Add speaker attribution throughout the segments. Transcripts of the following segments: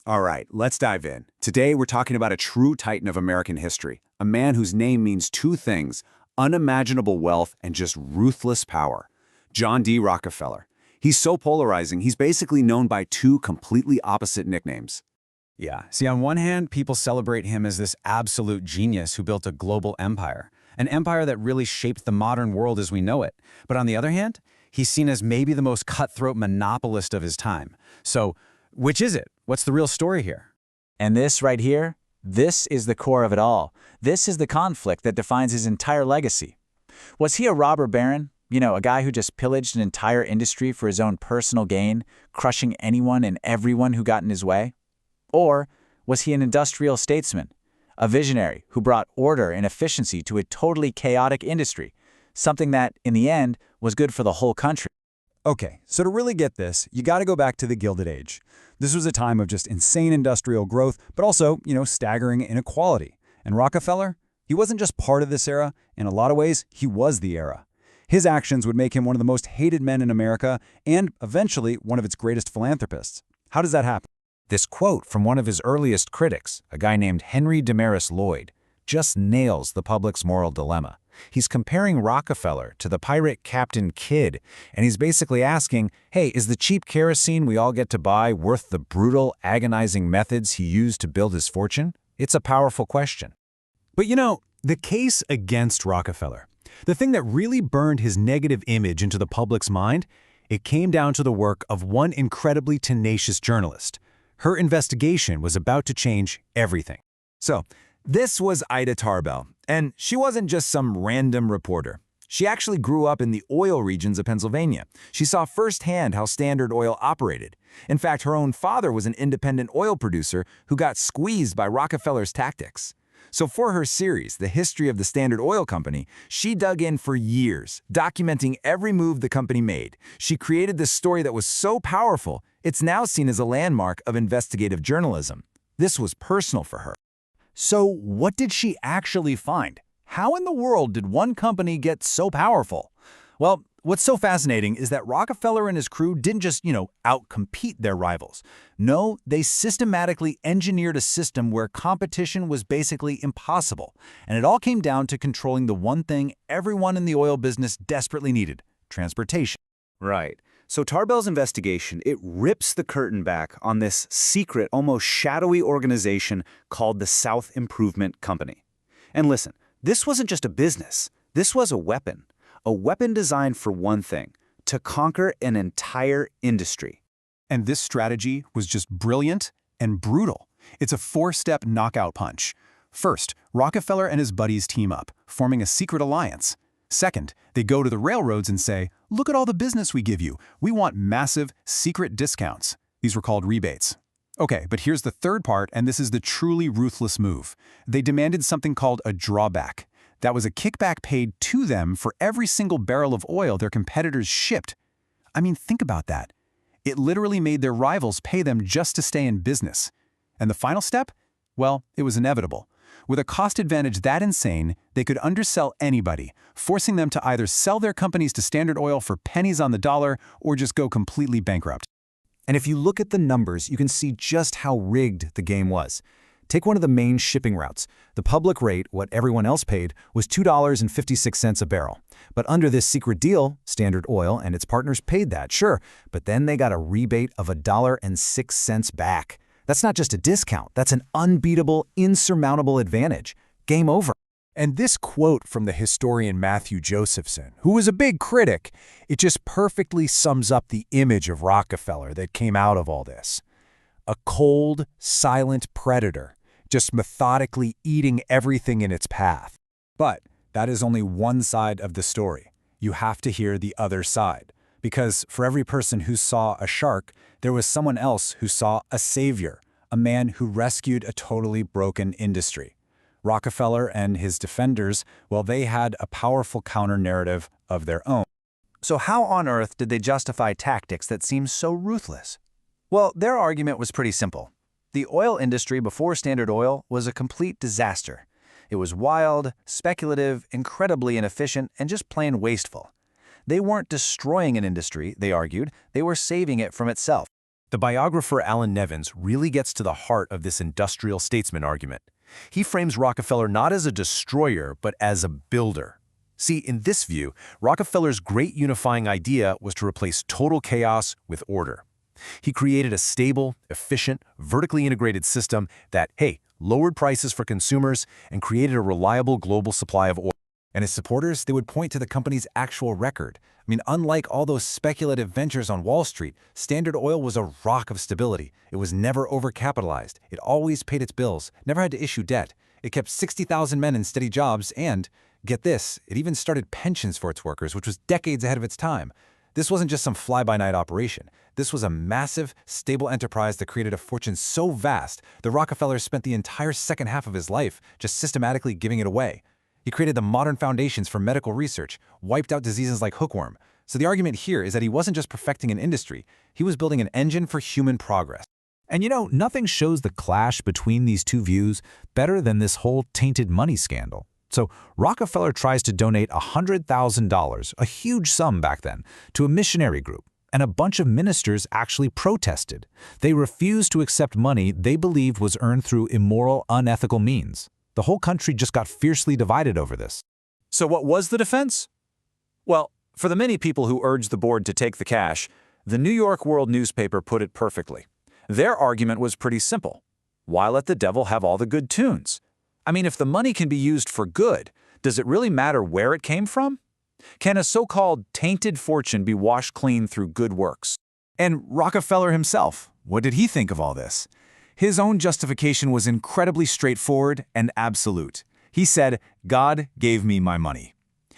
Speaker 1: All right, let's dive in. Today, we're talking about a true titan of American history, a man whose name means two things: unimaginable wealth and just ruthless power. John D. Rockefeller. He's so polarizing, he's basically known by two completely opposite nicknames.
Speaker 2: Yeah. See, on one hand, people celebrate him as this absolute genius who built a global empire, an empire that really shaped the modern world as we know it. But on the other hand, he's seen as maybe the most cutthroat monopolist of his time. So, which is it? What's the real story here?
Speaker 3: And this right here, this is the core of it all. This is the conflict that defines his entire legacy. Was he a robber baron? You know, a guy who just pillaged an entire industry for his own personal gain, crushing anyone and everyone who got in his way? Or was he an industrial statesman, a visionary who brought order and efficiency to a totally chaotic industry, something that, in the end, was good for the whole country?
Speaker 4: Okay, so to really get this, you got to go back to the Gilded Age. This was a time of just insane industrial growth, but also, staggering inequality. And Rockefeller, he wasn't just part of this era. In a lot of ways, he was the era. His actions would make him one of the most hated men in America and, eventually, one of its greatest philanthropists. How does that happen?
Speaker 5: This quote from one of his earliest critics, a guy named Henry Damaris Lloyd, just nails the public's moral dilemma. He's comparing Rockefeller to the pirate Captain Kidd, and he's basically asking, hey, is the cheap kerosene we all get to buy worth the brutal, agonizing methods he used to build his fortune? It's a powerful question.
Speaker 6: But the case against Rockefeller, the thing that really burned his negative image into the public's mind, it came down to the work of one incredibly tenacious journalist. Her investigation was about to change everything.
Speaker 1: So, this was Ida Tarbell, and she wasn't just some random reporter. She actually grew up in the oil regions of Pennsylvania. She saw firsthand how Standard Oil operated. In fact, her own father was an independent oil producer who got squeezed by Rockefeller's tactics. So for her series, The History of the Standard Oil Company, she dug in for years, documenting every move the company made. She created this story that was so powerful, it's now seen as a landmark of investigative journalism. This was personal for her.
Speaker 4: So what did she actually find? How in the world did one company get so powerful? Well, what's so fascinating is that Rockefeller and his crew didn't just, outcompete their rivals. No, they systematically engineered a system where competition was basically impossible. And it all came down to controlling the one thing everyone in the oil business desperately needed: transportation.
Speaker 1: Right. So Tarbell's investigation, it rips the curtain back on this secret, almost shadowy organization called the South Improvement Company. And listen, this wasn't just a business. This was a weapon designed for one thing: to conquer an entire industry.
Speaker 6: And this strategy was just brilliant and brutal. It's a four-step knockout punch. First, Rockefeller and his buddies team up, forming a secret alliance. Second, they go to the railroads and say, look at all the business we give you. We want massive, secret discounts. These were called rebates. Okay, but here's the third part, and this is the truly ruthless move. They demanded something called a drawback. That was a kickback paid to them for every single barrel of oil their competitors shipped. I mean, think about that. It literally made their rivals pay them just to stay in business. And the final step? Well, it was inevitable. With a cost advantage that insane, they could undersell anybody, forcing them to either sell their companies to Standard Oil for pennies on the dollar or just go completely bankrupt.
Speaker 5: And if you look at the numbers, you can see just how rigged the game was. Take one of the main shipping routes. The public rate, what everyone else paid, was $2.56 a barrel. But under this secret deal, Standard Oil and its partners paid that, sure, but then they got a rebate of $1.06 back. That's not just a discount, that's an unbeatable, insurmountable advantage. Game over.
Speaker 6: And this quote from the historian Matthew Josephson, who was a big critic, it just perfectly sums up the image of Rockefeller that came out of all this. A cold, silent predator, just methodically eating everything in its path.
Speaker 4: But that is only one side of the story. You have to hear the other side. Because for every person who saw a shark, there was someone else who saw a savior, a man who rescued a totally broken industry. Rockefeller and his defenders, well, they had a powerful counter-narrative of their own.
Speaker 3: So how on earth did they justify tactics that seem so ruthless? Well, their argument was pretty simple. The oil industry before Standard Oil was a complete disaster. It was wild, speculative, incredibly inefficient, and just plain wasteful. They weren't destroying an industry, they argued, they were saving it from itself.
Speaker 6: The biographer Alan Nevins really gets to the heart of this industrial statesman argument. He frames Rockefeller not as a destroyer, but as a builder. See, in this view, Rockefeller's great unifying idea was to replace total chaos with order. He created a stable, efficient, vertically integrated system that, hey, lowered prices for consumers and created a reliable global supply of oil.
Speaker 4: And his supporters, they would point to the company's actual record. I mean, unlike all those speculative ventures on Wall Street, Standard Oil was a rock of stability. It was never overcapitalized. It always paid its bills, never had to issue debt. It kept 60,000 men in steady jobs and, get this, it even started pensions for its workers, which was decades ahead of its time. This wasn't just some fly-by-night operation. This was a massive, stable enterprise that created a fortune so vast that Rockefeller spent the entire second half of his life just systematically giving it away. He created the modern foundations for medical research, wiped out diseases like hookworm. So the argument here is that he wasn't just perfecting an industry, he was building an engine for human progress.
Speaker 5: And nothing shows the clash between these two views better than this whole tainted money scandal. So Rockefeller tries to donate $100,000, a huge sum back then, to a missionary group, and a bunch of ministers actually protested. They refused to accept money they believed was earned through immoral, unethical means. The whole country just got fiercely divided over this.
Speaker 1: So what was the defense? Well, for the many people who urged the board to take the cash, the New York World newspaper put it perfectly. Their argument was pretty simple. Why let the devil have all the good tunes? I mean, if the money can be used for good, does it really matter where it came from? Can a so-called tainted fortune be washed clean through good works?
Speaker 4: And Rockefeller himself, what did he think of all this? His own justification was incredibly straightforward and absolute. He said, "God gave me my money."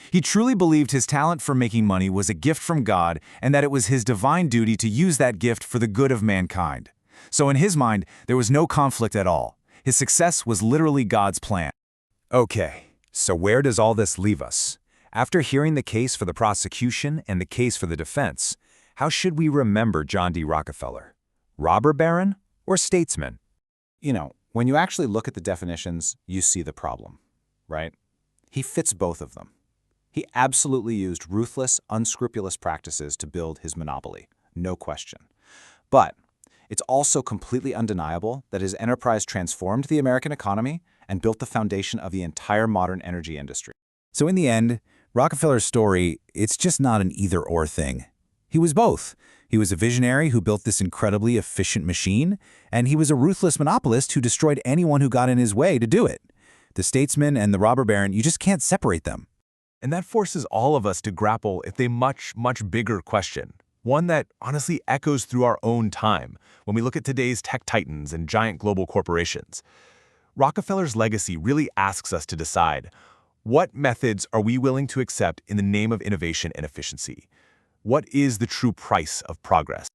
Speaker 4: He truly believed his talent for making money was a gift from God and that it was his divine duty to use that gift for the good of mankind. So in his mind, there was no conflict at all. His success was literally God's plan.
Speaker 1: Okay, so where does all this leave us? After hearing the case for the prosecution and the case for the defense, how should we remember John D. Rockefeller? Robber baron or statesman?
Speaker 3: When you actually look at the definitions, you see the problem, right? He fits both of them. He absolutely used ruthless, unscrupulous practices to build his monopoly, no question. But it's also completely undeniable that his enterprise transformed the American economy and built the foundation of the entire modern energy industry.
Speaker 5: So in the end, Rockefeller's story, it's just not an either-or thing. He was both. He was a visionary who built this incredibly efficient machine, and he was a ruthless monopolist who destroyed anyone who got in his way to do it. The statesman and the robber baron, you just can't separate them.
Speaker 6: And that forces all of us to grapple with a much, much bigger question. One that honestly echoes through our own time when we look at today's tech titans and giant global corporations. Rockefeller's legacy really asks us to decide, what methods are we willing to accept in the name of innovation and efficiency? What is the true price of progress?